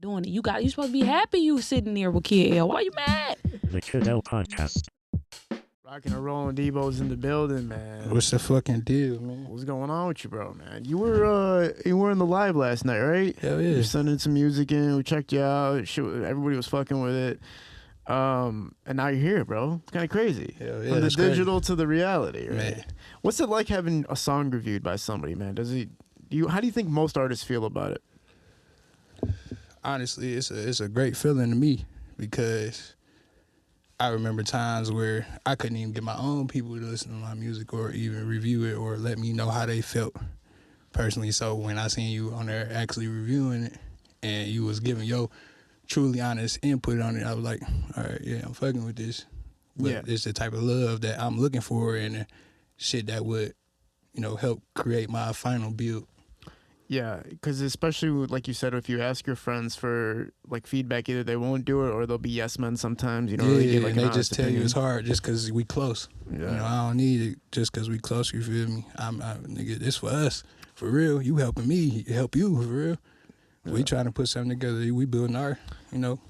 doing it. You supposed to be happy you sitting there with Kid L. Why you mad? The Kid L Podcast. Rocking and rolling, Deebo's in the building, man. What's the fucking deal, man? What's going on with you, bro, man? You were in the live last night, right? Hell yeah. You're sending some music in. We checked you out. Shit, everybody was fucking with it. And now you're here, bro. It's kind of crazy. Hell yeah, From the that's digital crazy. to the reality, right? Man. What's it like having a song reviewed by somebody, man? How do you think most artists feel about it? Honestly, it's a great feeling to me because I remember times where I couldn't even get my own people to listen to my music or even review it or let me know how they felt personally. So when I seen you on there actually reviewing it and you was giving your truly honest input on it, I was like, all right, yeah, I'm fucking with this. But Yeah. it's the type of love that I'm looking for and shit that would, help create my final build. Yeah, because especially like you said, if you ask your friends for like feedback, either they won't do it or they'll be yes men sometimes. You don't really get like and an they just honest tell you opinion. it's hard just because we close. Yeah. I don't need it just because we close. You feel me? Nigga, this for us, for real. You helping me, help you for real. Yeah. We trying to put something together. We building our,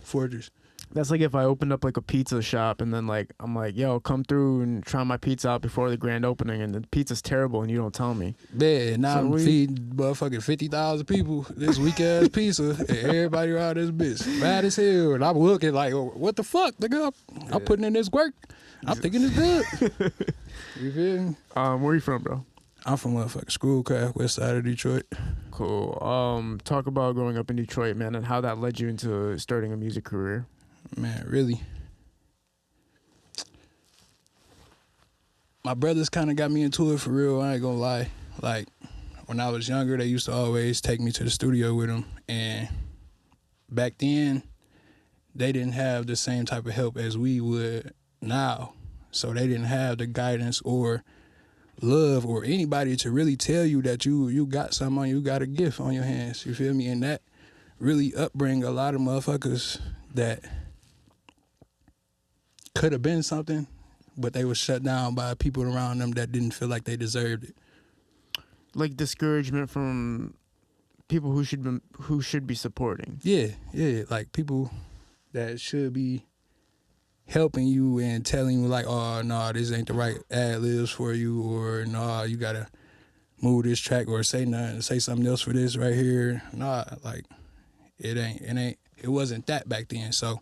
fortress. That's like if I opened up like a pizza shop and then like I'm like, yo, come through and try my pizza out before the grand opening, and the pizza's terrible and you don't tell me. Yeah, now So I'm we- feeding motherfucking 50,000 people this weak ass pizza, and everybody around this bitch mad as hell. And I'm looking like, oh, what the fuck, nigga? I'm putting in this work. I'm thinking it's good. You feel me? Where you from, bro? I'm from motherfucking Schoolcraft, west side of Detroit. Cool. Talk about growing up in Detroit, man, and how that led you into starting a music career. Man, really. My brothers kind of got me into it for real, I ain't gonna lie. Like, when I was younger, they used to always take me to the studio with them. And back then, they didn't have the same type of help as we would now. So they didn't have the guidance or love or anybody to really tell you that you got something on you, got a gift on your hands. You feel me? And that really upbring a lot of motherfuckers that could have been something, but they were shut down by people around them that didn't feel like they deserved it. Like discouragement from people who should be supporting. Yeah, like people that should be helping you and telling you like, oh, no, this ain't the right ad-libs for you, or no, you gotta move this track or say something else for this right here. Nah, like it wasn't that back then. So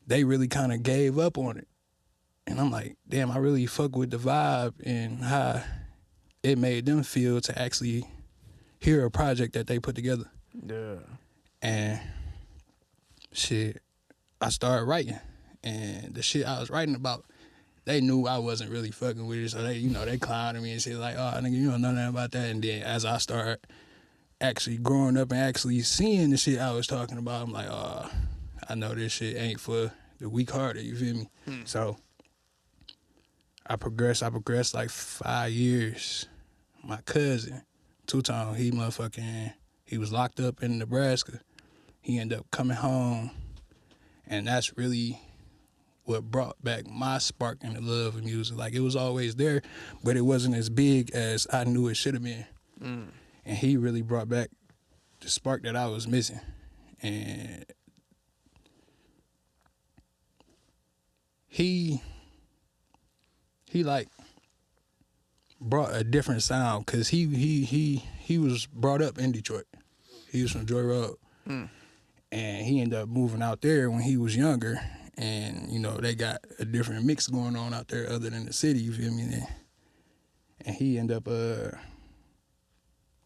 they really kind of gave up on it. And I'm like, damn, I really fuck with the vibe and how it made them feel to actually hear a project that they put together. Yeah. And shit, I started writing. And the shit I was writing about, they knew I wasn't really fucking with it. So they clowning me and shit like, oh, nigga, you don't know nothing about that. And then as I started actually growing up and actually seeing the shit I was talking about, I'm like, oh, I know this shit ain't for the weak-hearted, you feel me? So I progressed like 5 years. My cousin, Two-Tone, he was locked up in Nebraska. He ended up coming home, and that's really what brought back my spark and the love of music. Like, it was always there, but it wasn't as big as I knew it should have been. And he really brought back the spark that I was missing. And he like brought a different sound because he was brought up in Detroit. He was from Joy Road. And he ended up moving out there when he was younger. And, they got a different mix going on out there other than the city, you feel me? And he ended up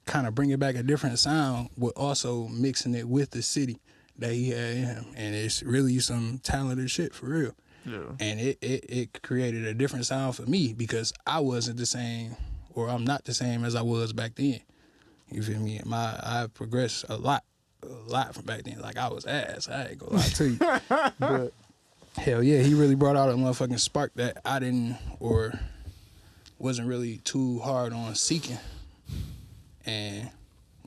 kind of bringing back a different sound, but also mixing it with the city that he had in him. And it's really some talented shit for real. Yeah. And it created a different sound for me because I wasn't the same, or I'm not the same as I was back then. You feel me? I've progressed a lot from back then. Like, I was ass. I ain't gonna lie to you. But hell yeah, he really brought out a motherfucking spark that I didn't or wasn't really too hard on seeking. And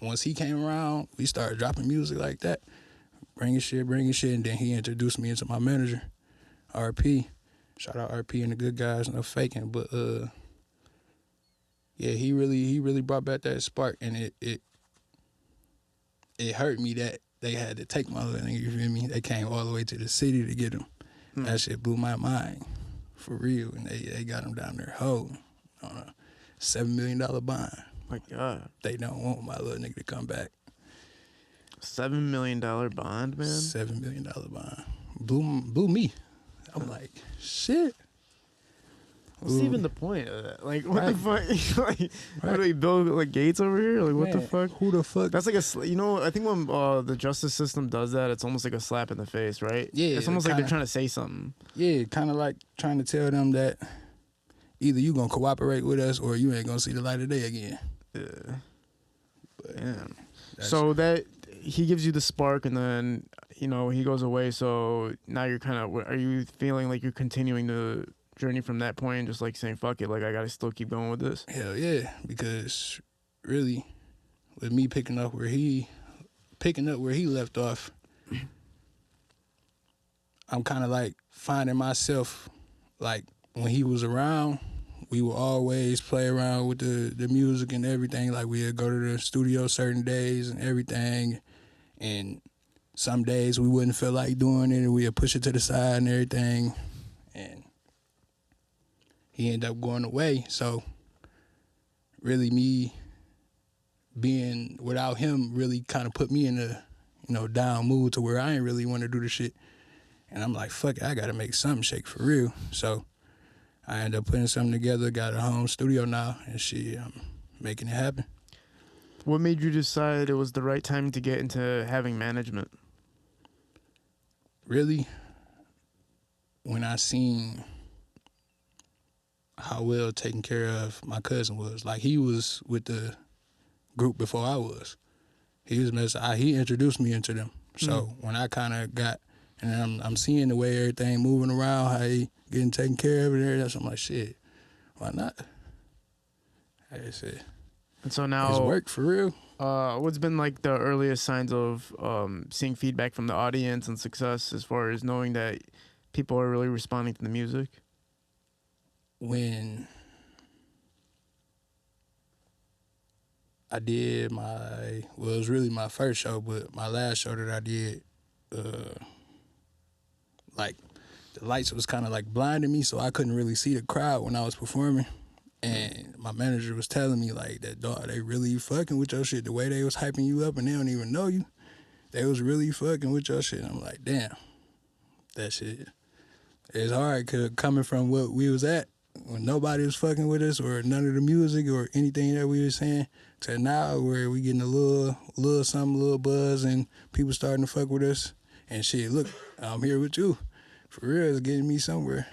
once he came around, we started dropping music like that, bringing shit, and then he introduced me into my manager, RP. Shout out RP and the good guys, no faking. But yeah, he really brought back that spark, and it hurt me that they had to take my little nigga, you feel me? They came all the way to the city to get him. That shit blew my mind, for real. And they got him down there whole on a $7 million bond. My God. They don't want my little nigga to come back. $7 million bond, man. $7 million bond. Blew me. I'm like, shit. What's Ooh. even the point of that? Like, what Right. the fuck? Like, Right. what do we build like gates over here? Like, what the Man, fuck? Who the fuck? That's like I think when the justice system does that, it's almost like a slap in the face, right? Yeah, It's almost like kinda. they're trying to say something. Yeah, kind of like trying to tell them that either you gonna cooperate with us or you ain't gonna see the light of day again. Yeah. But Yeah. that's- So that he gives you the spark, and then he goes away. So now you're kind of, are you feeling like you're continuing the journey from that point, and just like saying fuck it, like I gotta still keep going with this? hell yeah, because really, with me picking up where he left off, I'm kind of like finding myself like when he was around. We would always play around with the music and everything. Like we'd go to the studio certain days and everything. And some days we wouldn't feel like doing it and we'd push it to the side and everything. And he ended up going away. So really me being without him really kind of put me in a down mood to where I ain't really want to do the shit. And I'm like, fuck it, I got to make something shake for real. So I ended up putting something together, got a home studio now, and shit, I'm making it happen. What made you decide it was the right time to get into having management? Really, when I seen how well taken care of my cousin was, like he was with the group before I was. He introduced me into them. So when I kind of got, and I'm seeing the way everything moving around, how he getting taken care of and everything, so I'm like, shit, why not? That's it. And so It's now, work for real. what's been like the earliest signs of seeing feedback from the audience and success, as far as knowing that people are really responding to the music? When I did it was really my first show, but my last show that I did, like the lights was kind of like blinding me, so I couldn't really see the crowd when I was performing. And my manager was telling me like that, dog, they really fucking with your shit. The way they was hyping you up and they don't even know you, they was really fucking with your shit. I'm like, damn, that shit. It's hard 'cause coming from what we was at when nobody was fucking with us or none of the music or anything that we was saying to now where we getting a little something, little buzz and people starting to fuck with us and shit. Look, I'm here with you. For real, it's getting me somewhere.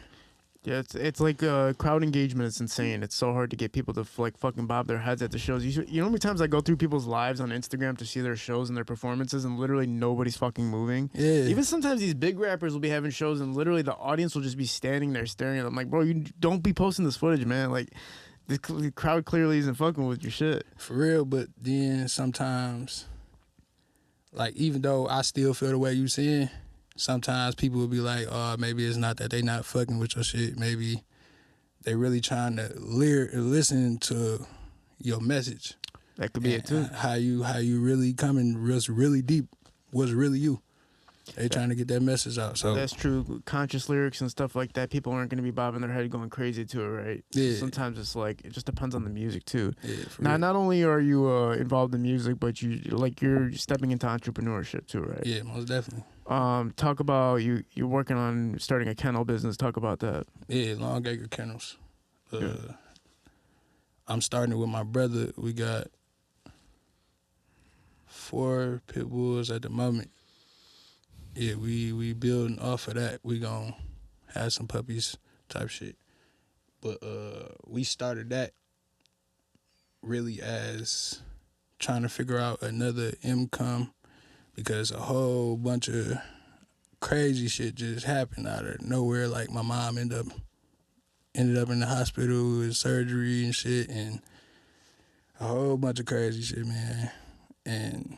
Yeah, it's like crowd engagement is insane. It's so hard to get people to like fucking bob their heads at the shows. You know how many times I go through people's lives on Instagram to see their shows and their performances, and literally nobody's fucking moving. Yeah. Even sometimes these big rappers will be having shows, and literally the audience will just be standing there staring at them. Like, bro, you don't be posting this footage, man. Like, the crowd clearly isn't fucking with your shit. For real, but then sometimes, like, even though I still feel the way you saying, sometimes people will be like, oh, maybe it's not that they not fucking with your shit. Maybe they really trying to listen to your message. That could be And it too. How you really coming really deep was really you. They trying to get that message out. So That's true. Conscious lyrics and stuff like that, people aren't going to be bobbing their head going crazy to it, right? Yeah. Sometimes it's like, it just depends on the music too. yeah, for Now, real. not only are you involved in music, but you're stepping into entrepreneurship too, right? Yeah, most definitely. Talk about you're working on starting a kennel business. Talk about that. Yeah, Long Acre Kennels. Yeah. I'm starting it with my brother. We got 4 pit bulls at the moment. Yeah, we building off of that. We gonna have some puppies type shit. But we started that really as trying to figure out another income because a whole bunch of crazy shit just happened out of nowhere. Like my mom ended up in the hospital with surgery and shit and a whole bunch of crazy shit, man. And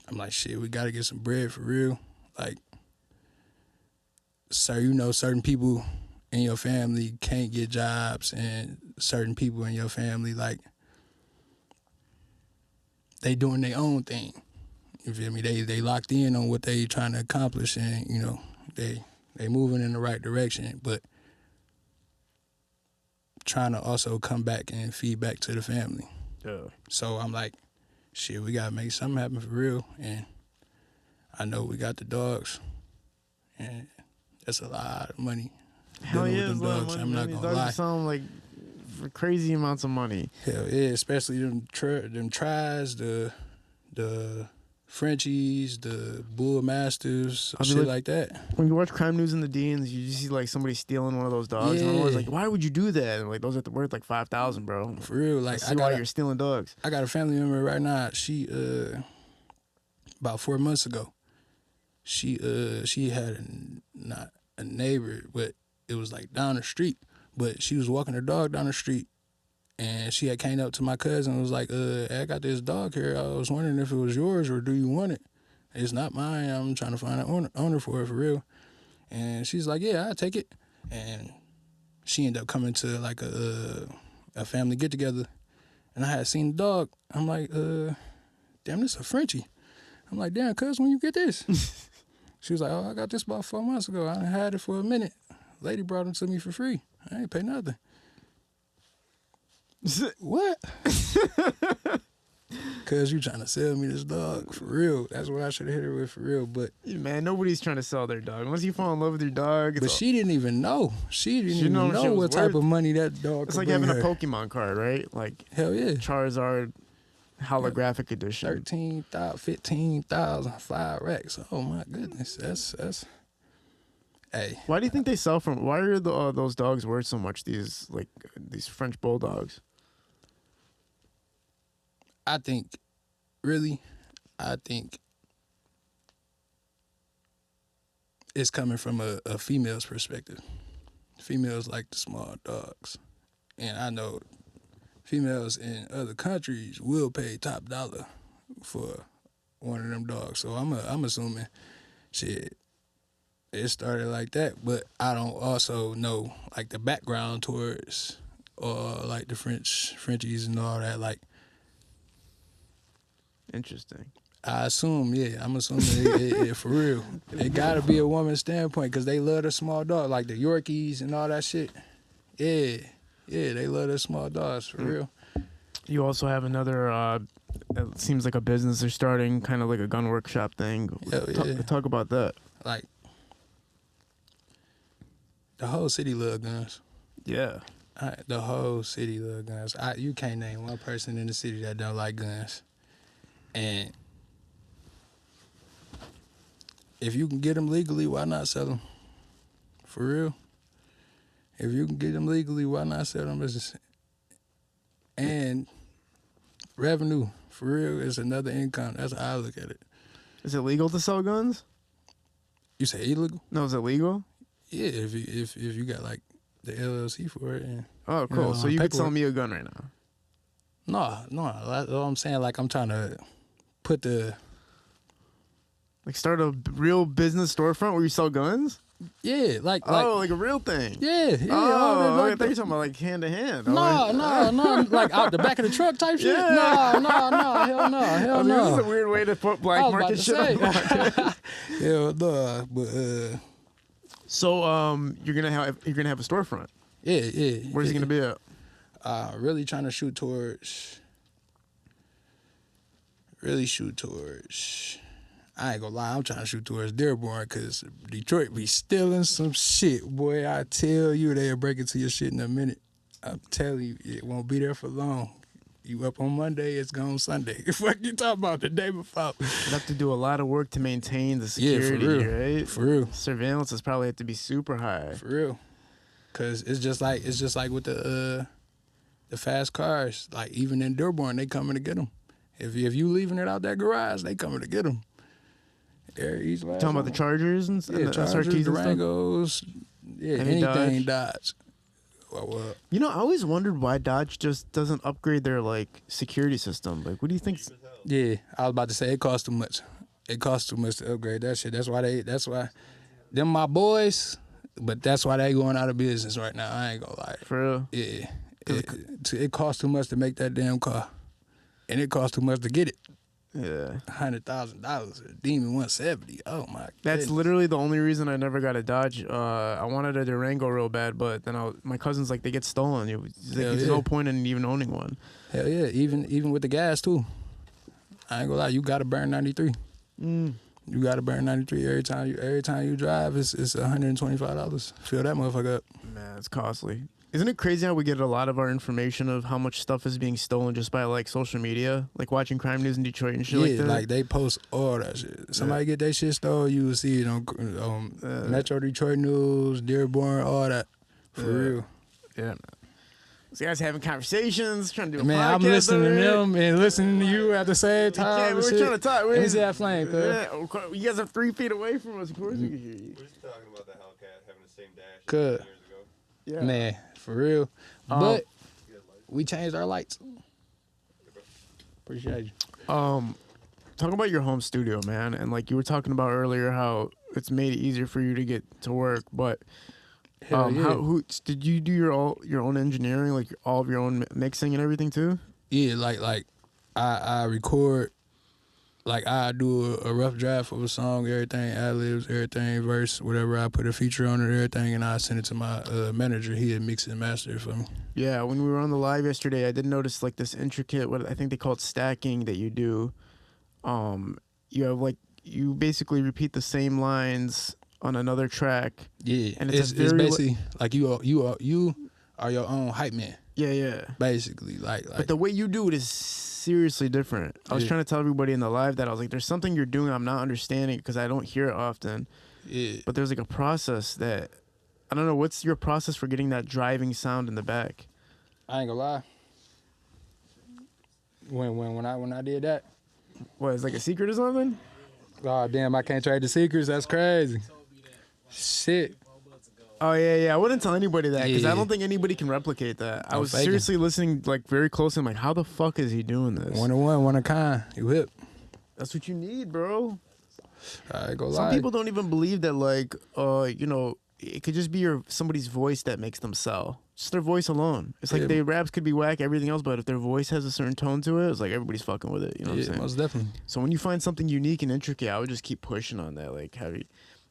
I'm like, shit, we gotta get some bread for real. Like, so certain people in your family can't get jobs and certain people in your family, like, they doing their own thing. You feel me? They locked in on what they trying to accomplish, and you know they moving in the right direction, but trying to also come back and feed back to the family. Yeah. So I'm like, shit, we gotta make something happen for real. And I know we got the dogs, and that's a lot of money. Hell dealing yeah, with it's them a lot of dogs. money. I'm Man. not These gonna dogs lie. sound like for crazy amounts of money. Hell yeah, especially them tries, the Frenchies, the Bull Masters, I'll be shit like that. When you watch crime news in the DNs, you just see like somebody stealing one of those dogs. And I'm always like, why would you do that? And like those are worth like $5,000, bro. For real, like I see why you're stealing dogs. I got a family member right now. She about 4 months ago, she had not a neighbor, but it was like down the street. But she was walking her dog down the street, and she had came up to my cousin and was like, I got this dog here. I was wondering if it was yours or do you want it? It's not mine. I'm trying to find an owner for it for real. And she's like, yeah, I'll take it. And she ended up coming to like a family get together, and I had seen the dog. I'm like, damn, this is a Frenchie. I'm like, damn, cuz, when you get this? She was like, oh, I got this about 4 months ago. I had it for a minute. Lady brought him to me for free. I ain't pay nothing. What? Cuz you trying to sell me this dog for real. That's what I should have hit her with for real. But Man, nobody's trying to sell their dog. Unless you fall in love with your dog. But she didn't even know. She didn't even know know what type of money that dog It's could like bring having her. a Pokemon card, right? Like Hell yeah. Charizard holographic edition. 13,000, 15,000, 5 racks. Oh my goodness. That's hey. Why do you think they sell from? Why are those dogs worth so much? These French bulldogs. I think it's coming from a female's perspective. Females like the small dogs. And I know females in other countries will pay top dollar for one of them dogs. So I'm assuming shit, it started like that. But I don't also know like the background towards or like the Frenchies and all that. Like, Interesting. I assume, yeah. I'm assuming it for real. It gotta be a woman's standpoint because they love the small dog, like the Yorkies and all that shit. Yeah, they love the small dogs for real. You also have another. It seems like a business they're starting, kind of like a gun workshop thing. Hell yeah. Talk about that. Like the whole city love guns. Yeah. The whole city love guns. You can't name one person in the city that don't like guns. And if you can get them legally, why not sell them? For real. If you can get them legally, why not sell them? And revenue, for real, is another income. That's how I look at it. Is it legal to sell guns? You say illegal? No, is it legal? Yeah, if you got like the LLC for it. And, Oh, cool. know, So you could sell paperwork. me a gun right now. No, that's all I'm saying. Like I'm trying to put the Start a real business storefront where you sell guns? like Like a real thing. yeah. Oh, all that, I like thought you were talking about like hand to hand. No, like out the back of the truck type shit. Yeah. No, hell no. This is a weird way to put black I was about market to shit on the say. market. Hell no, but So you're gonna have a storefront. yeah. Where's it gonna be at? Really trying to shoot towards. I ain't gonna lie, I'm trying to shoot towards Dearborn because Detroit be stealing some shit, boy. I tell you, they'll break into your shit in a minute. I'm telling you, it won't be there for long. You up on Monday, it's gone Sunday. What you talking about the day before? You have to do a lot of work to maintain the Yeah, for security, real. right? For real. Surveillance has probably have to be super high. For real. Cause it's just like with the fast cars. Like even in Dearborn, they coming to get them. If you leaving it out that garage, they coming to get them. Talking about the Chargers and yeah, the Chargers, SRTs and stuff? Durangos, yeah, Any anything Dodge. Well, You know, I always wondered why Dodge just doesn't upgrade their security system. Like, what do you think? yeah, I was about to say it costs too much. It costs too much to upgrade that shit. That's why them my boys, but that's why they going out of business right now. I ain't gonna lie. For real? Yeah, it costs too much to make that damn car, and it costs too much to get it. Yeah. $100,000. Demon 170. Oh my. That's goodness. literally the only reason I never got a Dodge. I wanted a Durango real bad, but then my cousin's like, they get stolen. There's no point in even owning one. Hell yeah. Even with the gas too. I ain't gonna lie. You gotta burn 93. You gotta burn 93 every time you drive. It's $125. Fill that motherfucker up. Man, it's costly. Isn't it crazy how we get a lot of our information of how much stuff is being stolen just by like social media, like watching crime news in Detroit and shit like that? Like they post all that shit. Somebody get their shit stolen, you will see it on Metro Detroit News, Dearborn, all that. For real. Yeah, man. These guys having conversations, trying to do a Man, podcast. I'm listening to over here. them and listening to you at the same time. We're trying to talk. Let me see that flame, cuz. Yeah, you guys are 3 feet away from us. Of course we can hear you. We're just talking about the Hellcat having the same dash Good. years ago. Yeah. Man, for real. But we changed our lights. Appreciate you. Talking about your home studio, man, and like you were talking about earlier, how it's made it easier for you to get to work. But Hell yeah. who did you do your own engineering, like all of your own mixing and everything too? Yeah, like I record, like I do a rough draft of a song, everything, ad-libs, everything, verse, whatever. I put a feature on it, everything, and I send it to my manager. He'd mix and master it for me. Yeah, when we were on the live yesterday, I did notice like this intricate, what I think they call it stacking that you do. You have like, you basically repeat the same lines on another track. Yeah, and it's basically like you are your own hype man. Yeah. Basically, like. But the way you do it is seriously different. I was trying to tell everybody in the live that I was like, there's something you're doing I'm not understanding because I don't hear it often. Yeah. But there's like a process that, I don't know, what's your process for getting that driving sound in the back? I ain't gonna lie. When I did that. What, is like a secret or something? Oh damn! I can't trade the secrets. That's crazy. Shit. Oh yeah. I wouldn't tell anybody that because I Yeah. don't think anybody can replicate that. I No was faking. seriously listening like very closely. I'm like, how the fuck is he doing this? 1 of 1, 1 of kind. You hip. That's what you need, bro. I ain't gonna Some lie. people don't even believe that, like, it could just be somebody's voice that makes them sell. Just their voice alone. It's like Yeah. their raps could be whack, everything else, but if their voice has a certain tone to it, it's like everybody's fucking with it. You know what I'm Yeah, saying? most definitely. So when you find something unique and intricate, I would just keep pushing on that. Like, heavy.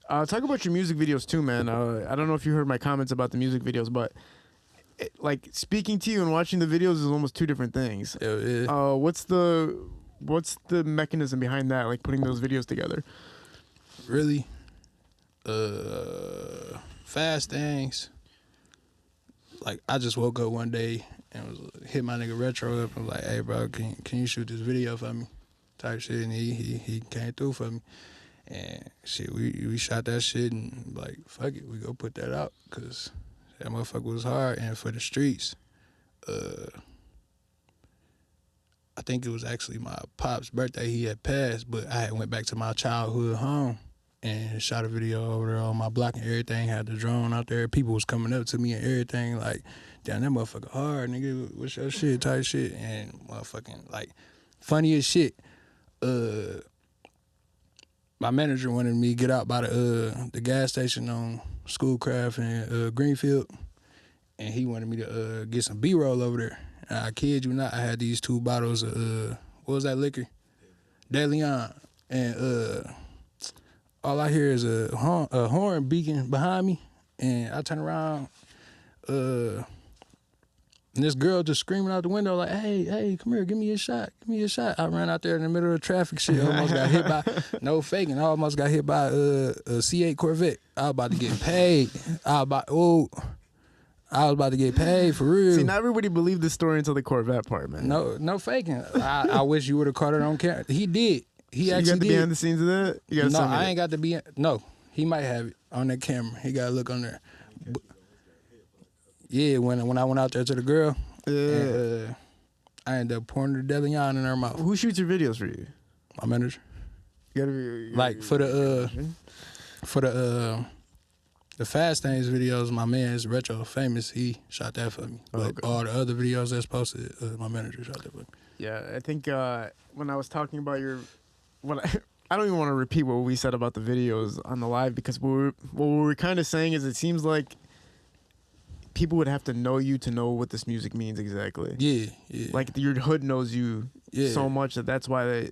Talk about your music videos too, man. I don't know if you heard my comments about the music videos, but like speaking to you and watching the videos is almost two different things. Yeah. What's the mechanism behind that? Like putting those videos together? Really? Fast things. Like I just woke up one day and hit my nigga Retro up and was like, hey bro, can you shoot this video for me? Type shit, and he came through for me. And shit, we shot that shit and like, fuck it, we go put that out because that motherfucker was hard. And for the streets, I think it was actually my pop's birthday. He had passed, but I had went back to my childhood home and shot a video over there on my block and everything. Had the drone out there. People was coming up to me and everything like, damn, that motherfucker hard, nigga. What's your shit? Type shit. And motherfucking like, funny as shit. My manager wanted me to get out by the gas station on Schoolcraft and Greenfield, and he wanted me to get some B-roll over there. And I kid you not, I had these 2 bottles of what was that liquor? De Leon. And all I hear is a horn beacon behind me, and I turn around, and this girl just screaming out the window like, hey, come here, give me a shot. I ran out there in the middle of traffic shit, almost got hit by, no faking, I almost got hit by a C8 Corvette. I was about to get paid. I was about to get paid for real. See, not everybody believed this story until the Corvette part, man. No faking. I wish you would have caught it on camera. He did. He So actually you got the did. behind the scenes of that? You gotta No, send me I that. ain't got to be. No, he might have it on that camera. He got to look on there. But, yeah, when I went out there to the girl, and, I ended up pouring the De Leon in her mouth. Who shoots your videos for you? My manager. You gotta be Like for the Fast Things videos, my man's Retro Famous. He shot that for me. But okay. all the other videos that's posted, my manager shot that for me. Yeah, I think when I was talking about I don't even want to repeat what we said about the videos on the live because what we were kind of saying is it seems like people would have to know you to know what this music means exactly. Yeah. Like your hood knows you Yeah. so much that's why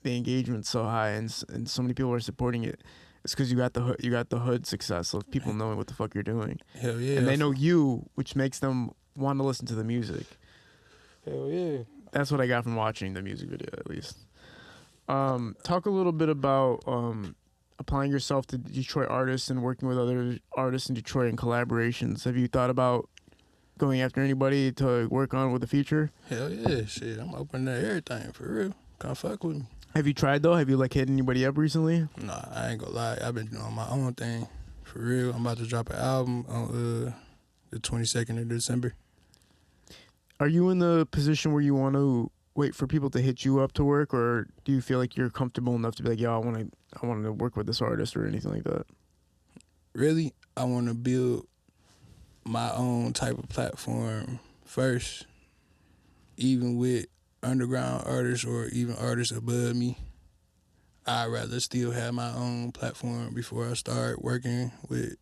the engagement's so high and so many people are supporting it, it's because you got the hood success of people knowing what the fuck you're doing. Hell yeah. And they know you, which makes them want to listen to the music. Hell yeah. That's what I got from watching the music video, at least. Talk a little bit about applying yourself to Detroit artists and working with other artists in Detroit and collaborations. Have you thought about going after anybody to work on with the future? Hell yeah. Shit, I'm open to everything, for real. Come fuck with me. Have you tried, though? Have you, like, hit anybody up recently? Nah, I ain't gonna lie. I've been doing my own thing, for real. I'm about to drop an album on the 22nd of December. Are you in the position where you want to wait for people to hit you up to work, or do you feel like you're comfortable enough to be like, yo, I want to work with this artist or anything like that? Really, I want to build my own type of platform first, even with underground artists or even artists above me. I'd rather still have my own platform before I start working with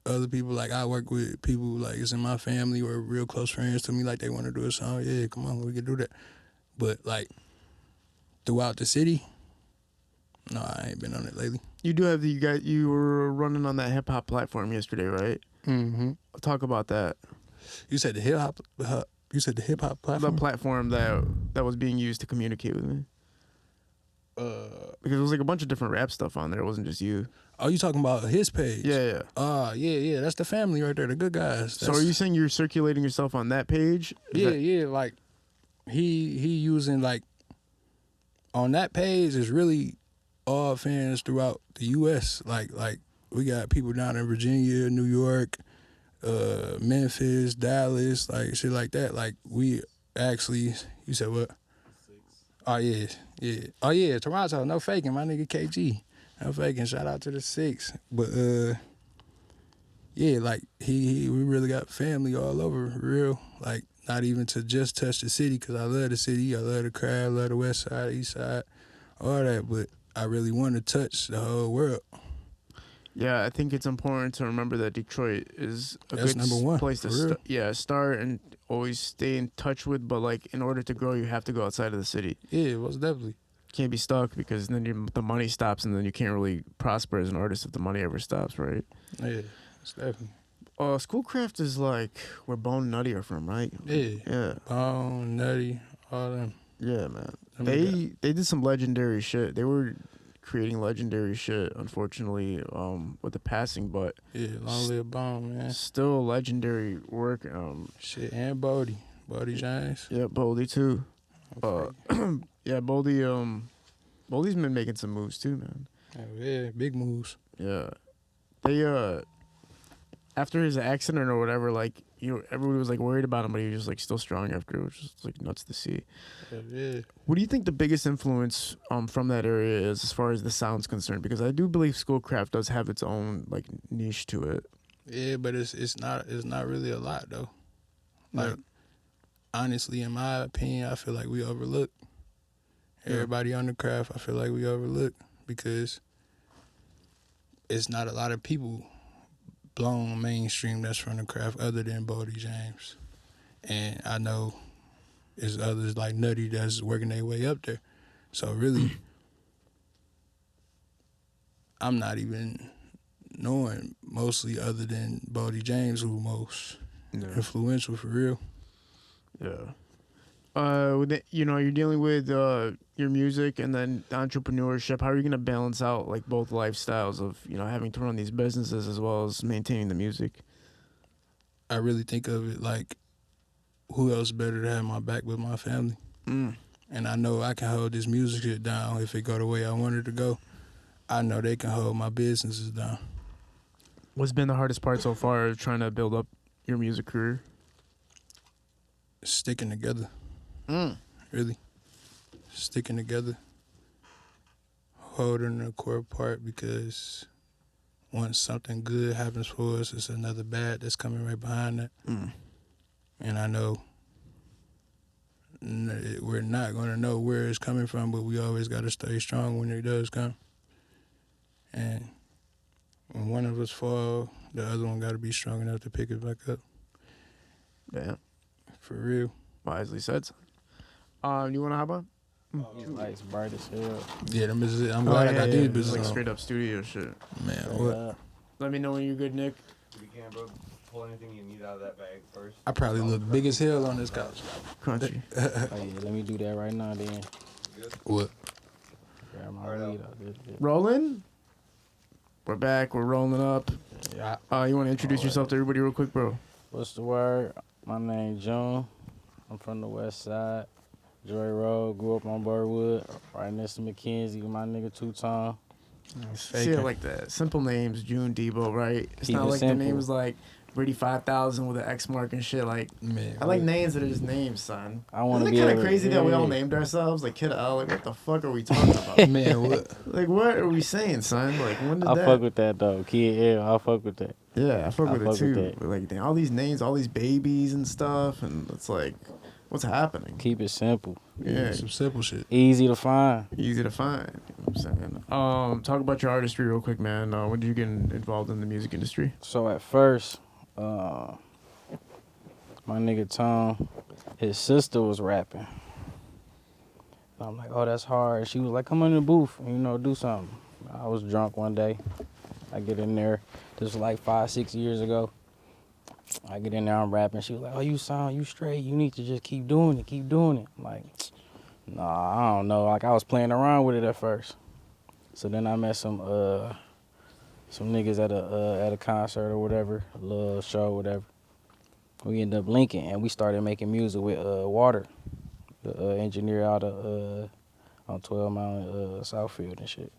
other people. Like, I work with people like it's in my family or real close friends to me, like they want to do a song. Yeah, come on, we can do that. But like throughout the city, no, I ain't been on it lately. You do have you were running on that hip hop platform yesterday, right? Mm-hmm. Talk about that. You said the hip hop. You said the hip hop platform. The platform that was being used to communicate with me. Because it was like a bunch of different rap stuff on there. It wasn't just you. Oh, you talking about his page? Yeah. Yeah. That's the family right there, the good guys. So are you saying you're circulating yourself on that page? Yeah. Like he using like on that page is really all fans throughout the U.S. Like we got people down in Virginia, New York, Memphis, Dallas, like shit like that. Like we actually, you said what? Oh yeah. Oh yeah, Toronto. No faking, my nigga KG. No faking. Shout out to the 6. But yeah, like we really got family all over, for real. Like not even to just touch the city, cause I love the city, I love the crowd, love the West Side, East Side, all that. But I really want to touch the whole world. Yeah, I think it's important to remember that Detroit is That's good number one, place to start and always stay in touch with. But like, in order to grow, you have to go outside of the city. Yeah, most definitely. Can't be stuck because then the money stops, and then you can't really prosper as an artist if the money ever stops, right? Yeah, most definitely. Schoolcraft is like where Bone and Nutty are from, right? Yeah. Bone, Nutty, all them. Yeah, man. They did some legendary shit. They were creating legendary shit, unfortunately, with the passing, but yeah, long live Bone, man. Still legendary work. Shit, and Bodie James. Yeah, Boldy too. Yeah, Boldy's been making some moves too, man. Oh, yeah, big moves. Yeah, they after his accident or whatever, like, you know, everybody was like worried about him, but he was just like still strong after, which is like nuts to see. Yeah. What do you think the biggest influence from that area is as far as the sound's concerned? Because I do believe Schoolcraft does have its own like niche to it. Yeah, but it's not really a lot though. Like honestly, in my opinion, I feel like we overlook. Everybody on the craft, I feel like we overlook because it's not a lot of people blown mainstream that's from the craft other than Bodie James. And I know there's others like Nutty that's working their way up there. So really, I'm not even knowing mostly other than Bodie James who most influential for real. Yeah. You know, you're dealing with your music and then entrepreneurship. How are you gonna balance out like both lifestyles of, you know, having to run these businesses as well as maintaining the music? I really think of it like, who else better to have my back with my family? And I know I can hold this music shit down if it go the way I want it to go. I know they can hold my businesses down. What's been the hardest part so far of trying to build up your music career? Sticking together. Really. Sticking together. Holding the core part, because once something good happens for us, it's another bad that's coming right behind that. And I know we're not going to know where it's coming from, but we always got to stay strong when it does come. And when one of us fall, the other one got to be strong enough to pick it back up. Yeah. For real. Wisely said. You want to hop on? These lights bright as hell. Yeah, them bitches. I'm glad I got these It's bitches like on. straight up studio shit. Man, Straight what? up. Let me know when you're good, Nick. If you can, bro, pull anything you need out of that bag first. I probably look big as hell on this couch. Crunchy. Oh yeah, let me do that right now then. What? Grab my Alright, weed out this bitch. Rolling. We're back. We're rolling up. Yeah. You want to introduce yourself to everybody real quick, bro? What's the word? My name June. I'm from the west side. Joy Road. Grew up on Birdwood. Right next to McKenzie with my nigga Two-Tone. See it like that. Simple names, June, Deebo, right? It's Keep not it like simple. the names like Brady 5000 with an X mark and shit. Like, Man, I like names that are just names, son. I want to Isn't be it kind able of to- crazy that we all yeah. named ourselves? Like, Kid L, like, what the fuck are we talking about? Man, what? Like, what are we saying, son? Like, when did I that? fuck with that though. Kid L, I fuck with that. Yeah, I fuck I with fuck it too. with that. But, like, damn, all these names, all these babies and stuff, and it's like, what's happening? Keep it simple. Yeah, Some simple shit. Easy to find. easy to find. You know what I'm saying? Talk about your artistry real quick, man. When did you get involved in the music industry? So at first, my nigga Tom, his sister was rapping. And I'm like, oh, that's hard. She was like, come in the booth and, do something. I was drunk one day. I get in there. This was like 5-6 years ago. I get in there, I'm rapping. She was like, oh, you straight. You need to just keep doing it, keep doing it. I'm like, nah, I don't know. Like, I was playing around with it at first. So then I met some niggas at a concert or whatever, a little show, whatever. We ended up linking, and we started making music with Water, the engineer out of on 12 Mile Southfield and shit.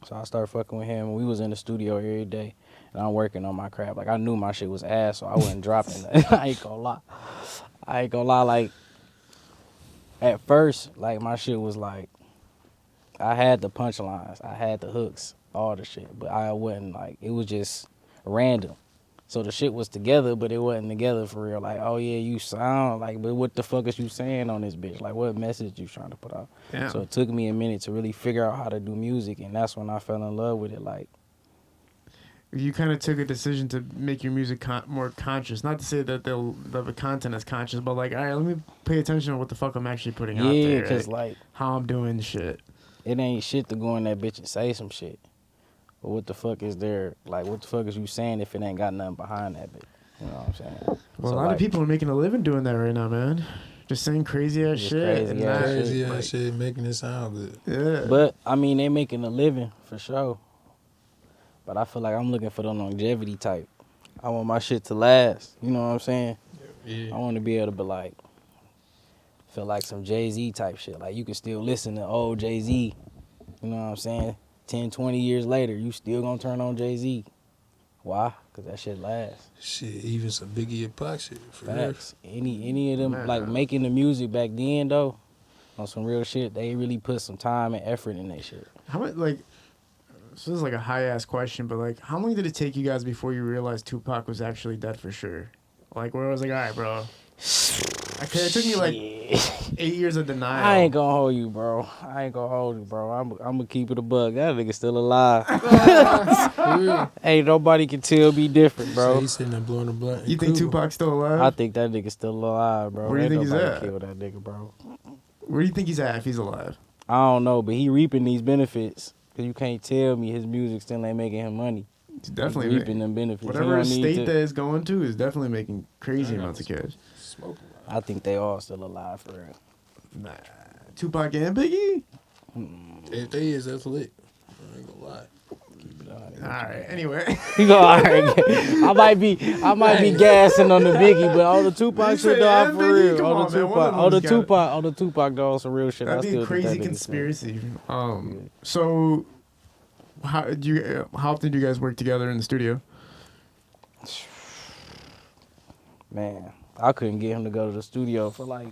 So I started fucking with him, and we was in the studio every day, and I'm working on my craft. Like, I knew my shit was ass, so I wasn't dropping that. I ain't gonna lie. Like, at first, like, my shit was like, I had the punchlines, I had the hooks, all the shit, but I wasn't, like, it was just random. So the shit was together, but it wasn't together for real. Like, oh yeah, you sound like, but what the fuck is you saying on this bitch? Like, what message you trying to put out? Yeah. So it took me a minute to really figure out how to do music, and that's when I fell in love with it. Like, You kind of took a decision to make your music more conscious. Not to say that the content is conscious, but like, all right, let me pay attention to what the fuck I'm actually putting out yeah, there. because Like, like, how I'm doing shit. it ain't shit to go in that bitch and say some shit. But what the fuck is there? Like, what the fuck is you saying if it ain't got nothing behind that bitch? You know what I'm saying? Well, So, a lot like, of people are making a living doing that right now, man. Just saying crazy ass Just shit. crazy and ass not, shit. Crazy ass like, shit, making it sound good. Yeah. But I mean, they making a living for sure. But I feel like I'm looking for the longevity type. I want my shit to last. You know what I'm saying? I Yeah. want to be able to be like, feel like some Jay-Z type shit. Like, you can still listen to old Jay-Z. You know what I'm saying? 10, 20 years later, you still gonna turn on Jay-Z. Why? Because that shit lasts. Shit, even some Biggie and Pac shit. For real. Facts. Any of them, Man. like, making the music back then, though, on some real shit, they really put some time and effort in that shit. How much, like, so this is like a high ass question, but like, how long did it take you guys before you realized Tupac was actually dead for sure? Like, where I was like, all right, bro. Okay, it took me like 8 years of denial. I ain't gonna hold you, bro. I'm gonna keep it a bug. That nigga still alive. For real. Ain't nobody can tell me different, So bro. he's sitting there blowing a blunt. You think Tupac's still alive? I think that nigga still alive, bro. Where do you Ain't think he's nobody at? kill that nigga, bro. Where do you think he's at if he's alive? I don't know, but he reaping these benefits. Cause you can't tell me his music still ain't making him money. He's definitely He reaping them benefits. He whatever don't need state to- that is going to is definitely making crazy Yeah. amounts of cash. Smoking. I think they all still alive for real. Nah, Tupac and Biggie. If they is, that's lit. I ain't gonna lie. All right. Anyway, You go, all right. I might be gassing on the Biggie, but on the Tupac You shit say though, and I'm for Biggie? real. Come On on, the man. One of Tupac, them's got- on the Tupac though, some real shit. that'd I be still a think that crazy nigga conspiracy. So how often do you guys work together in the studio? Man, I couldn't get him to go to the studio for like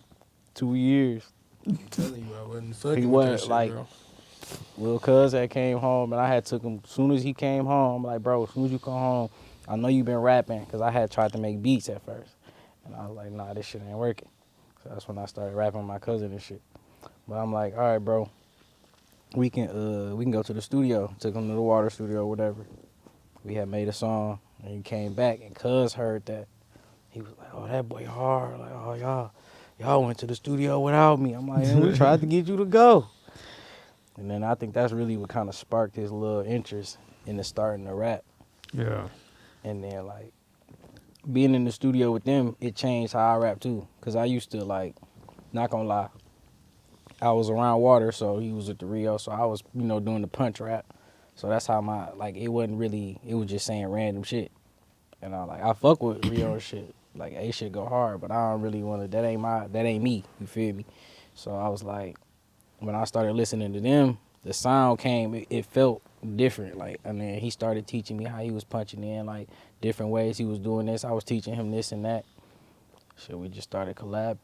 2 years. I'm telling you, I wasn't fucking He with wasn't, that shit, like- bro. Lil' cuz that came home, and I had took him, as soon as he came home, I'm like, bro, as soon as you come home, I know you been rapping, because I had tried to make beats at first. And I was like, nah, this shit ain't working. So that's when I started rapping with my cousin and shit. But I'm like, all right, bro, we can go to the studio. Took him to the Water studio or whatever. We had made a song, and he came back, and cuz heard that. He was like, oh, that boy hard. Like, oh, y'all went to the studio without me. I'm like, and we tried to get you to go. And then I think that's really what kind of sparked his little interest in the starting to rap. Yeah. And then like being in the studio with them, it changed how I rap too. Cause I used to like, not gonna lie, I was around Water, so he was at the Rio, so I was, doing the punch rap. So that's how my, like, it wasn't really, it was just saying random shit. And I fuck with Rio and shit. Like, A shit go hard, but I don't really want to, that ain't me, you feel me? So I was like, when I started listening to them, the sound came, it felt different. Like, and then he started teaching me how he was punching in, like, different ways he was doing this. I was teaching him this and that. So we just started collab.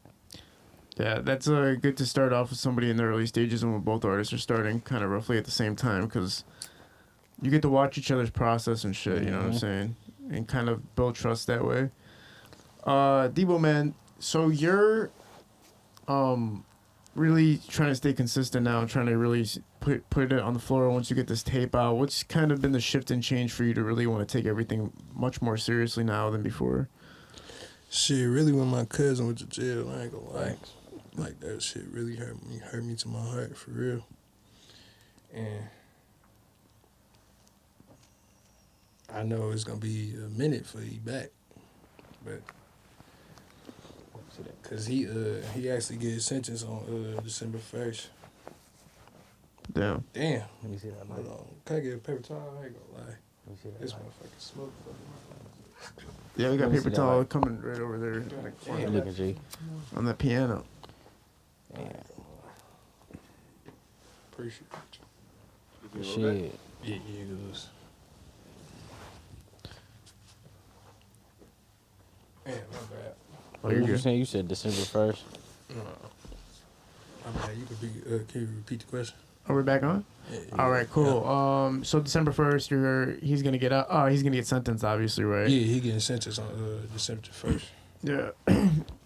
Yeah, that's good to start off with somebody in the early stages and when both artists are starting kind of roughly at the same time because you get to watch each other's process and shit, you know what I'm saying? And kind of build trust that way. Deebo, man, so you're really trying to stay consistent now and trying to really put it on the floor once you get this tape out. What's kind of been the shift and change for you to really want to take everything much more seriously now than before? Shit, really when my cousin went to jail, I ain't gonna lie. Like, that shit really hurt me to my heart, for real. And I know it's gonna be a minute for he back, but cause he actually get his sentence on December 1st. Damn. Damn. Let me see that. Hold on. Can I get a paper towel? I ain't gonna lie. Let me see that. This motherfucking smoke. Yeah, we got Let me paper see that towel light. coming right over there Hey, look at G. on that piano. Yeah. Appreciate it. Shit. Yeah, it goes. Man, my bad. Oh, you're What you good. saying? You said December 1st? My bad. Can you repeat the question? Are we back on? Yeah, All right, cool. So December 1st, he's gonna get out. Oh, he's gonna get sentenced, obviously, right? Yeah, he getting sentenced on December 1st. Yeah.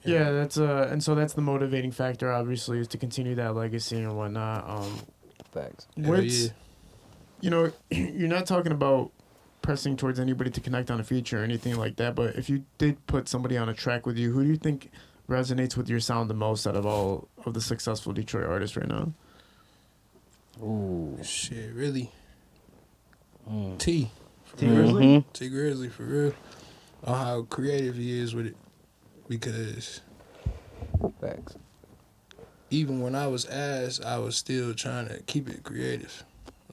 Yeah, that's and so that's the motivating factor, obviously, is to continue that legacy and whatnot. Facts. What's you're not talking about pressing towards anybody to connect on a feature or anything like that, but if you did put somebody on a track with you, who do you think resonates with your sound the most out of all of the successful Detroit artists right now? Ooh. Shit, really? Mm. T. T Grizzly? T Grizzly, for real. On how creative he is with it. Because Facts. even when I was asked, I was still trying to keep it creative.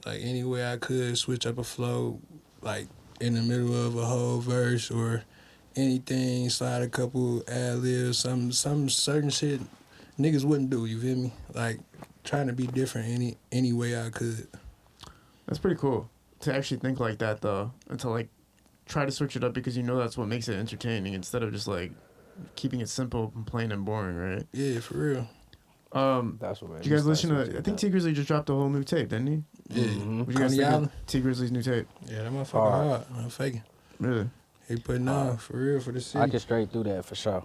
Like, any way I could, switch up a flow, like, in the middle of a whole verse or anything, slide a couple ad-libs, some certain shit niggas wouldn't do, you feel me? Like, trying to be different any way I could. That's pretty cool to actually think like that, though, and to like try to switch it up because you know that's what makes it entertaining instead of just like keeping it simple and plain and boring, right? Yeah, for real. That's what. Did you guys listen to? I think T Grizzly just dropped a whole new tape, didn't he? Yeah. What you guys Coney think Island? of T Grizzly's new tape? Yeah, that motherfucker Hard. hard. I'm faking. Really? He putting on, for real, for the city. I can straight through that for sure.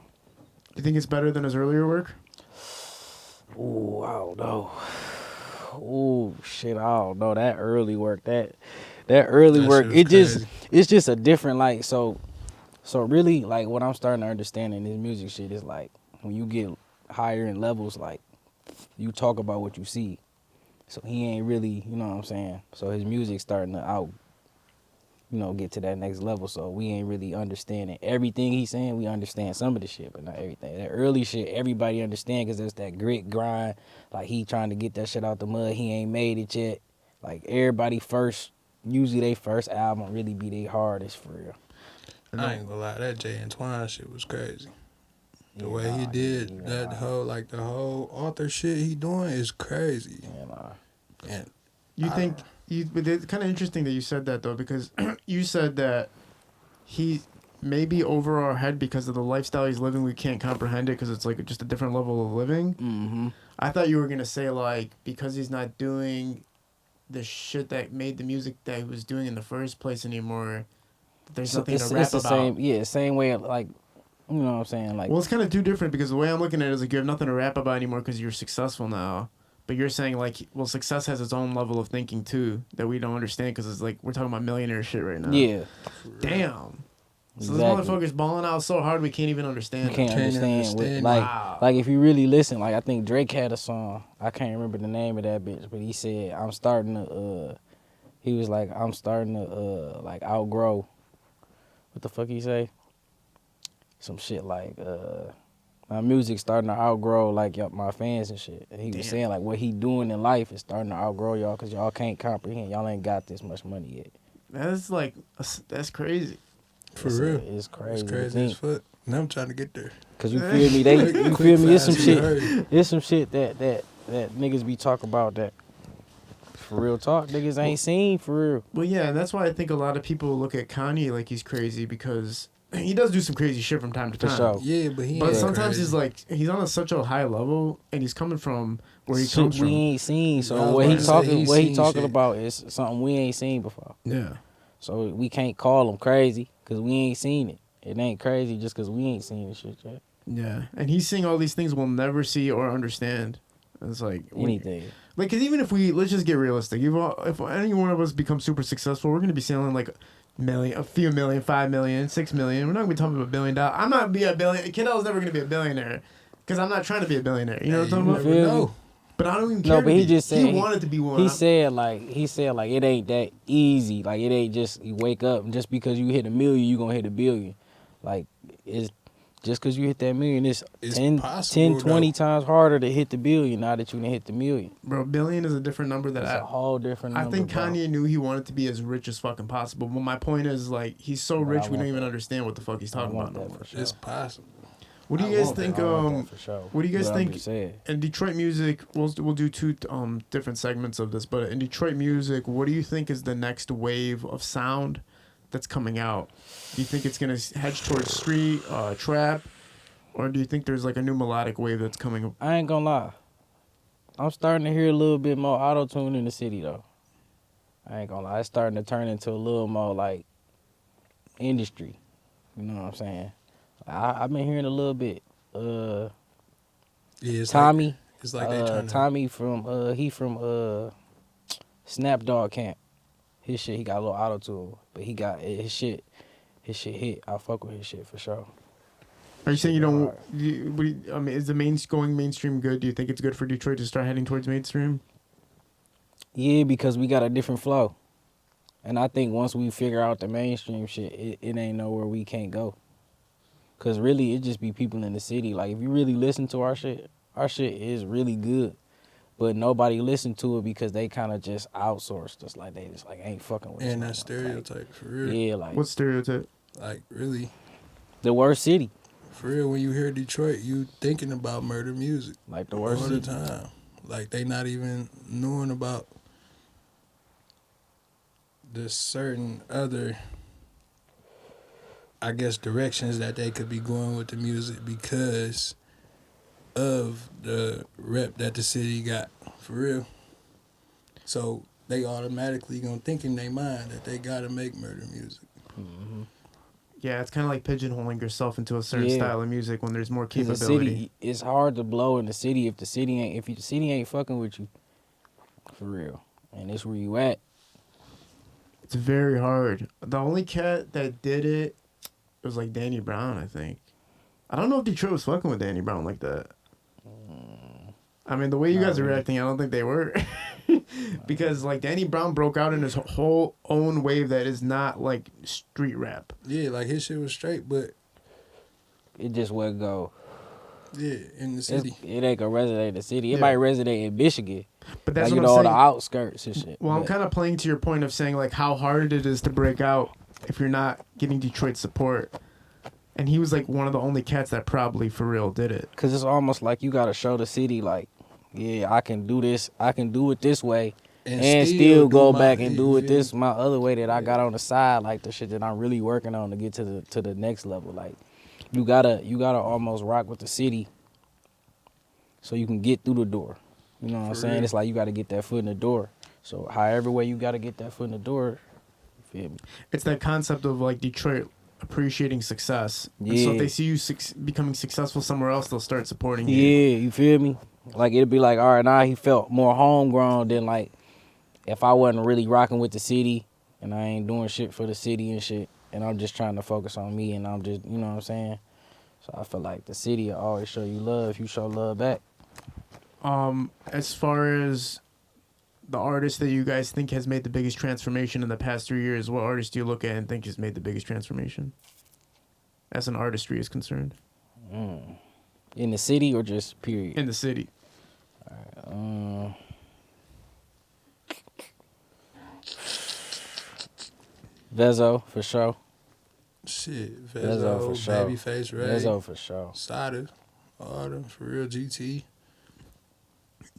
You think it's better than his earlier work? Ooh, I don't know. Ooh, shit, I don't know. That early work, that early That work, shit was crazy. it's just a different, like, so really, like, what I'm starting to understand in this music shit is, like, when you get higher in levels, like, you talk about what you see. So he ain't really, you know what I'm saying? So his music's starting to get to that next level. So we ain't really understanding everything he's saying. We understand some of the shit, but not everything. That early shit, everybody understand because there's that grit, grind. Like, he trying to get that shit out the mud. He ain't made it yet. Like, everybody usually they first album really be their hardest, for real. I ain't gonna lie, that Jay and Twine shit was crazy. The Yeah, way he nah, did he that went whole, like, the whole author shit he doing is crazy. Yeah, nah. And You I think? But it's kind of interesting that you said that though, because you said that he maybe over our head because of the lifestyle he's living, we can't comprehend it because it's like just a different level of living. Mm-hmm. I thought you were gonna say like because he's not doing the shit that made the music that he was doing in the first place anymore. There's nothing to rap the about. same way, like, you know what I'm saying? Like, Well, it's kind of too different because the way I'm looking at it is like you have nothing to rap about anymore because you're successful now. But you're saying like, well, success has its own level of thinking too that we don't understand because it's like we're talking about millionaire shit right now. yeah. Damn. So this motherfucker's balling out so hard we can't even understand. You can't understand. understand. Like if you really listen, like I think Drake had a song. I can't remember the name of that bitch, but he said, I'm starting to like outgrow. What the fuck he say? Some shit like my music's starting to outgrow like my fans and shit. And he was saying like what he doing in life is starting to outgrow y'all because y'all can't comprehend. Y'all ain't got this much money yet. That's crazy. For real. It's crazy. It's crazy as fuck. Now I'm trying to get there. Cause you feel me? You feel me? It's some shit. It's some shit that niggas be talking about that. For real talk, niggas ain't seen for real. Well, yeah, and that's why I think a lot of people look at Kanye like he's crazy because he does do some crazy shit from time to time. For sure. Yeah, But sometimes he's on such a high level, and he's coming from where he comes from. We ain't seen. So Yeah, what he talking shit. about is something we ain't seen before. Yeah. So we can't call him crazy because we ain't seen it. It ain't crazy just because we ain't seen the shit yet. Yeah, and he's seeing all these things we'll never see or understand. It's like Anything. Like, cause even if let's just get realistic. If any one of us becomes super successful, we're gonna be selling like a few million, 5 million, 6 million. We're not gonna be talking about $1 billion. I'm not gonna be a billion. Kiddo's never gonna be a billionaire, cause I'm not trying to be a billionaire. You know what I'm talking about? No. But I don't even care. No, but he just said he wanted to be one. He said like it ain't that easy. Like it ain't just you wake up and just because you hit $1 million, you gonna hit $1 billion. Like it's just because you hit that million, it's 10, 20 times harder to hit the billion now that you done hit the million. Bro, billion is a different number It's a whole different number. I think bro. Kanye knew he wanted to be as rich as fucking possible. But my point is, like, he's so rich we don't even understand what the fuck he's talking about no more. It's possible. What do you guys think? What do you guys think? In Detroit music, we'll do two different segments of this. But in Detroit music, what do you think is the next wave of sound that's coming out? Do you think it's gonna hedge towards street, trap, or do you think there's like a new melodic wave that's coming? I ain't gonna lie. I'm starting to hear a little bit more auto-tune in the city though. I ain't gonna lie. It's starting to turn into a little more like industry. You know what I'm saying? I've been hearing a little bit. Yeah, it's Tommy. Like, it's like they trying to... Tommy from Snapdog Camp. His shit, he got a little auto-tune, but he got his shit hit. I fuck with his shit for sure. Are you saying you don't? I mean, is the going mainstream good? Do you think it's good for Detroit to start heading towards mainstream? Yeah, because we got a different flow, and I think once we figure out the mainstream shit, it ain't nowhere we can't go. Cause really, it just be people in the city. Like if you really listen to our shit is really good, but nobody listened to it because they kind of just outsourced us. Like they just like ain't fucking with us. And that stereotype like, for real. Yeah, like what stereotype? Like really, the worst city. For real, when you hear Detroit, you thinking about murder music. Like the worst all city. the time. Like they not even knowing about the certain other, I guess, directions that they could be going with the music because of the rep that the city got, for real. So they automatically gonna think in their mind that they gotta make murder music. Mm-hmm. Yeah, it's kind of like pigeonholing yourself into a certain style of music when there's more capability. The city, it's hard to blow in the city if the city ain't fucking with you, for real. And it's where you at. It's very hard. The only cat that did it was like Danny Brown, I think. I don't know if Detroit was fucking with Danny Brown like that. I mean, the way you guys are reacting, I don't think they were. Because, like, Danny Brown broke out in his whole own wave that is not, like, street rap. Yeah, like, his shit was straight, but... It just wouldn't go. Yeah, in the city. It ain't gonna resonate in the city. It might resonate in Michigan. But that's like, what I'm saying. The outskirts and shit. Well, I'm kind of playing to your point of saying, like, how hard it is to break out if you're not getting Detroit support. And he was, like, one of the only cats that probably, for real, did it. Because it's almost like you got to show the city, like, yeah, I can do this. I can do it this way. And still go back and do it this my other way that I got on the side, like the shit that I'm really working on to get to the next level. Like you gotta almost rock with the city so you can get through the door. You know what I'm saying? It's like you gotta get that foot in the door. So however way you gotta get that foot in the door, you feel me? It's that concept of like Detroit appreciating success. Yeah. And so if they see you becoming successful somewhere else, they'll start supporting you. Yeah, you feel me? Like it'll be like, all right, now he felt more homegrown than like if I wasn't really rocking with the city and I ain't doing shit for the city and shit. and I'm just trying to focus on me, and I'm just, you know what I'm saying? So I feel like the city will always show you love if you show love back. As far as the artist that you guys think has made the biggest transformation in the past 3 years, what artist do you look at and think has made the biggest transformation as an artistry is concerned? In the city or just period? In the city. Vezo for sure. Shit, Vezo for Vezo, sure. Babyface Ray, Vezo for sure. Sada, all them for real. GT,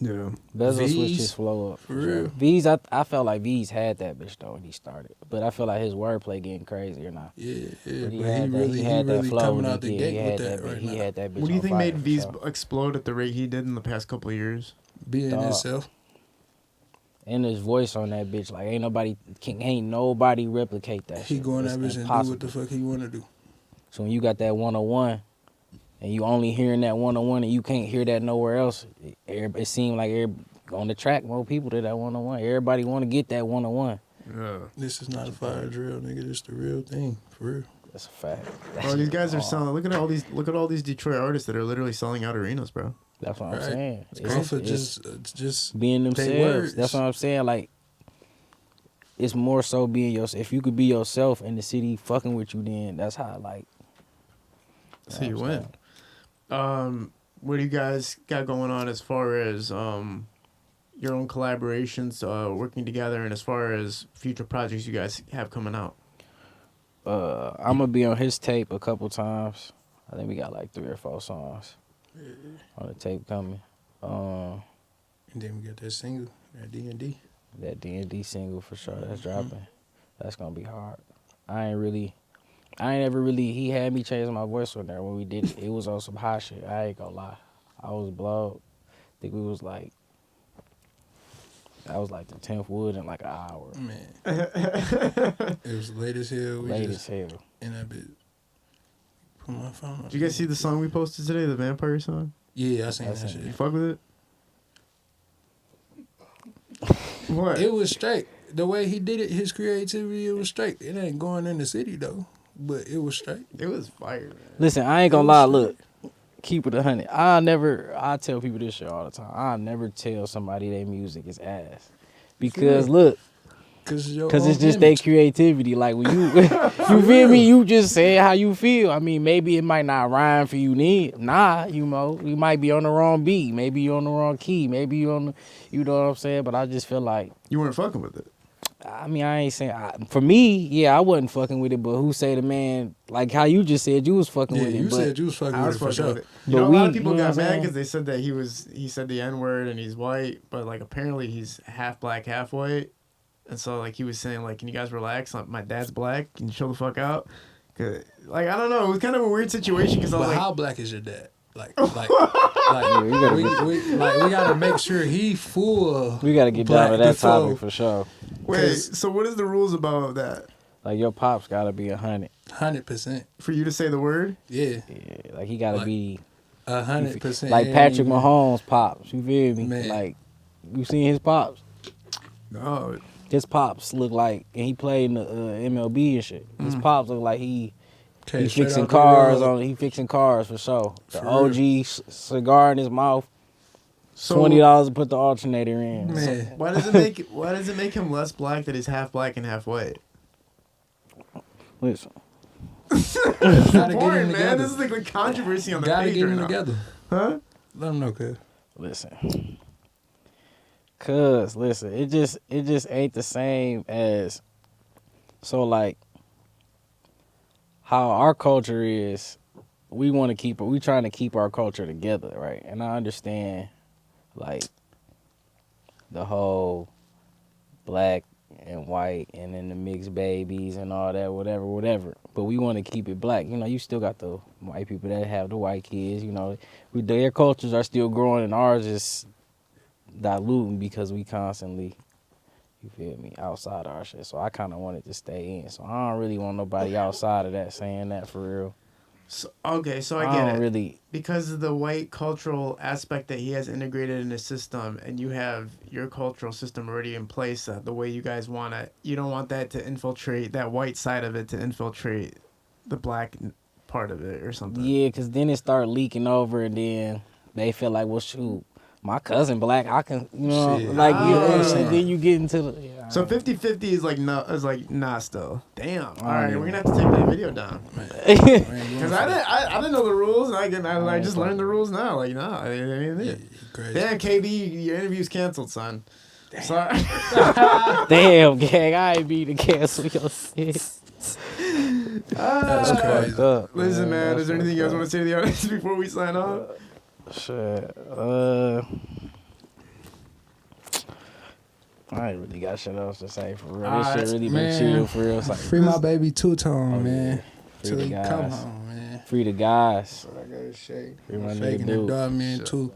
Yeah. Vezo switched V's, his flow up. for real. V's, I felt like V's had that bitch though when he started, but I feel like his wordplay getting crazier now. Yeah, But but he had that flow coming when out the he did. gate He with had that that. right He now. had that bitch. What do you on think fire, made for V's sure. explode at the rate he did in the past couple of years? Being Dog. himself. And his voice on that bitch, like ain't nobody replicate that. He shit. going It's that bitch and do impossible. what the fuck he wanna do. So when you got that 101, and you only hearing that 101, and you can't hear that nowhere else, it seemed like on the track more people to that 101. Everybody want to get that 101. Yeah. This is not a fire drill, nigga. This the real thing, for real. That's a fact. Bro, these guys are selling. Look at all these Detroit artists that are literally selling out arenas, bro. That's what I'm Right. saying. Off of just being they themselves. words. That's what I'm saying. Like, it's more so being yourself. If you could be yourself and the city fucking with you, then that's how, like. So you win. What do you guys got going on as far as your own collaborations, working together, and as far as future projects you guys have coming out? I'm gonna be on his tape a couple times. I think we got like 3 or 4 songs on the tape coming. And then we got that single, that D&D. That D&D single for sure. That's dropping. That's gonna be hard. I ain't ever really. He had me change my voice on there when we did it. It was on some hot shit. I ain't gonna lie. I was blowed. I think we was like. That was like the 10th wood in like an hour. Man. It was late as hell. We Late just as hell. in that bit. Put my phone on. Did you guys see the song we posted today, the Vampire song? Yeah, I seen that That's You shit. fuck with it? What? It was straight. The way he did it, his creativity, it was straight. It ain't going in the city though, but it was straight. It was fire, man. Listen, I ain't gonna lie. Look, keep it 100. I tell people this shit all the time. I never tell somebody their music is ass because look, Cause it's just their creativity. Like when you, you feel me? You just say how you feel. I mean, maybe it might not rhyme for you. Nah, you know, you might be on the wrong beat. Maybe you on the wrong key. Maybe you on, you know what I'm saying? But I just feel like. You weren't fucking with it. I mean, I ain't saying for me. Yeah, I wasn't fucking with it. But who say the man like how you just said you was fucking Yeah, with it? you but said you was fucking I with was it for fucking sure. with it. You But know, a lot of we- people you know got what I'm mad saying? because they said that he said the N-word and he's white, but like apparently he's half black, half white. And so like he was saying like, can you guys relax? Like, my dad's black. Can you chill the fuck out? 'Cause, like, I don't know. It was kind of a weird situation because I was But like, how black is your dad? Like, you gotta we gotta make sure he full. We gotta get black down to that before- topic for sure. wait, 'cause- so what is the rules about that? Like your pops gotta be 100. 100%. For you to say the word? Yeah, Yeah, like he gotta Like, be 100%. like Patrick Mahomes pops. You feel me? Man. Like you seen his pops? No. His pops look like, and he played in the MLB and shit. His pops look like he fixing cars he fixing cars for sure. The For OG cigar in his mouth. So $20 to put the alternator in. Man, why does it make him less black that he's half black and half white? Listen, gotta get Important, him man. together. This is like the controversy on the Gotta page get right him now. together. Huh? Let him know, cuz. listen. Listen, it just ain't the same as so like how our culture is. We trying to keep our culture together, right? And I understand like the whole black and white and then the mixed babies and all that, whatever. But we want to keep it black. You know, you still got the white people that have the white kids, you know. Their cultures are still growing and ours is diluting because we constantly, you feel me, outside our shit. So I kind of wanted to stay in. So I don't really want nobody outside of that saying that for real. So I get don't it. really. Because of the white cultural aspect that he has integrated in his system, and you have your cultural system already in place, the way you guys want it, you don't want that to infiltrate, that white side of it to infiltrate the black part of it or something. Yeah, because then it start leaking over, and then they feel like, well, shoot, my cousin black, I can, Shit. like, Ah. then you get into the. Yeah, So 50-50 is like no, nah still. Damn. All right, yeah. we're gonna have to take that video down. Man, Cause I didn't know the rules, and I just learned the rules now. Like nah, I didn't yeah, it. crazy. Damn, KB, your interview's canceled, son. Sorry. Damn, gang, I ain't mean to cancel your shit. That's crazy. Fucked up. Listen, man. That's Is there anything you guys fucked want to say to the audience before we sign off? up. Shit. I ain't really got shit else to say for real. This shit really been Man, chill for real. It's like, free my baby two-tone, Oh, man. Free Till the he guys. come home, man. Free the guys. What I gotta say. Free my Faking nigga the dude. dog, man, Shit. too.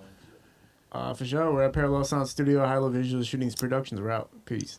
For sure. We're at Parallel Sound Studio, High Low Visuals Shootings Productions. We're out. Peace.